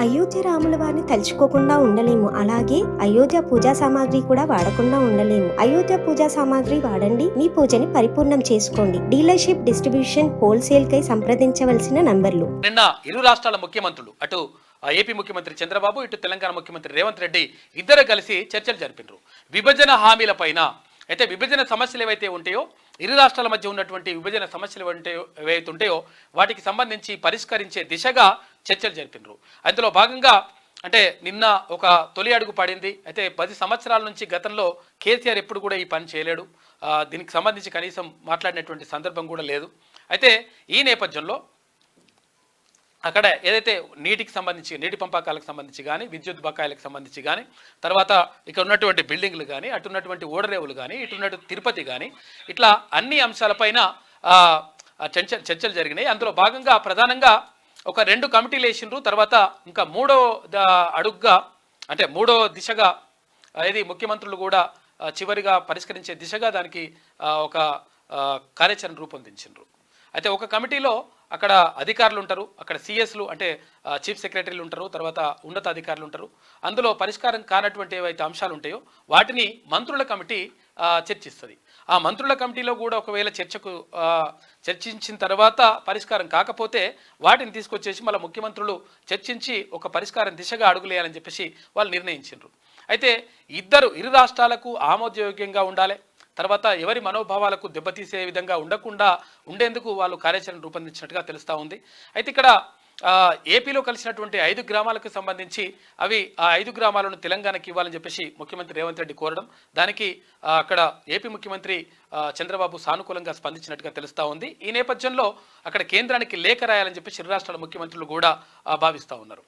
అయోధ్య రాముల వారిని తలుచుకోకుండా ఉండలేము. అలాగే అయోధ్య పూజా సామాగ్రి కూడా వాడకుండా ఉండలేము. అయోధ్య పూజా సామాగ్రి వాడండి, మీ పూజని పరిపూర్ణం చేసుకోండి. డీలర్షిప్, డిస్ట్రిబ్యూషన్, హోల్సేల్ కై సంప్రదించవలసిన నంబర్లు. నిన్న ఇరు రాష్ట్రాల ముఖ్యమంత్రులు, అటు ఏపీ ముఖ్యమంత్రి చంద్రబాబు, ఇటు తెలంగాణ ముఖ్యమంత్రి రేవంత్ రెడ్డి ఇద్దరు కలిసి చర్చలు జరిపినారు విభజన హామీల పైన. అయితే విభజన సమస్యలు ఏవైతే ఉంటాయో, ఇరు రాష్ట్రాల మధ్య ఉన్నటువంటి విభజన సమస్యలు ఏవైతే ఉంటాయో వాటికి సంబంధించి పరిష్కరించే దిశగా చర్చలు జరిపినారు. అందులో భాగంగా అంటే నిన్న ఒక తొలి అడుగు పడింది. అయితే 10 సంవత్సరాల నుంచి గతంలో కేసీఆర్ ఎప్పుడు కూడా ఈ పని చేయలేడు. దీనికి సంబంధించి కనీసం మాట్లాడినటువంటి సందర్భం కూడా లేదు. అయితే ఈ నేపథ్యంలో అక్కడ ఏదైతే నీటికి సంబంధించి, నీటి పంపకాలకు సంబంధించి కానీ, విద్యుత్ బకాయిలకు సంబంధించి కానీ, తర్వాత ఇక్కడ ఉన్నటువంటి బిల్డింగ్లు కానీ, అటు ఉన్నటువంటి ఓడరేవులు కానీ, ఇటు ఉన్నటువంటి తిరుపతి కానీ, ఇట్లా అన్ని అంశాలపైన చర్చలు జరిగినాయి. అందులో భాగంగా ప్రధానంగా ఒక 2 కమిటీలు వేసిండ్రు. తర్వాత ఇంకా మూడో అడుగుగా, అంటే మూడో దిశగా ఇది ముఖ్యమంత్రులు కూడా చివరిగా పరిష్కరించే దిశగా దానికి ఒక కార్యాచరణ రూపొందించిండ్రు. అయితే ఒక కమిటీలో అక్కడ అధికారులు ఉంటారు, అక్కడ సిఎస్లు అంటే చీఫ్ సెక్రటరీలు ఉంటారు, తర్వాత ఉన్నత అధికారులు ఉంటారు. అందులో పరిష్కారం కానటువంటి ఏవైతే అంశాలు ఉంటాయో వాటిని మంత్రుల కమిటీ చర్చిస్తుంది. ఆ మంత్రుల కమిటీలో కూడా ఒకవేళ చర్చించిన తర్వాత పరిష్కారం కాకపోతే వాటిని తీసుకొచ్చేసి మళ్ళీ ముఖ్యమంత్రులు చర్చించి ఒక పరిష్కారం దిశగా అడుగులేయాలని చెప్పేసి వాళ్ళు నిర్ణయించారు. అయితే ఇరు రాష్ట్రాలకు ఆమోదయోగ్యంగా ఉండాలి, తర్వాత ఎవరి మనోభావాలకు దెబ్బతీసే విధంగా ఉండేందుకు వాళ్ళు కార్యాచరణ రూపొందించినట్టుగా తెలుస్తూ ఉంది. అయితే ఇక్కడ ఏపీలో కలిసినటువంటి 5 గ్రామాలకు సంబంధించి అవి ఆ 5 గ్రామాలను తెలంగాణకి ఇవ్వాలని చెప్పేసి ముఖ్యమంత్రి రేవంత్ రెడ్డి కోరడం, దానికి అక్కడ ఏపీ ముఖ్యమంత్రి చంద్రబాబు సానుకూలంగా స్పందించినట్టుగా తెలుస్తూ ఉంది. ఈ నేపథ్యంలో అక్కడ కేంద్రానికి లేఖ రాయాలని చెప్పేసి ఇరు రాష్ట్రాల ముఖ్యమంత్రులు కూడా భావిస్తూ ఉన్నారు.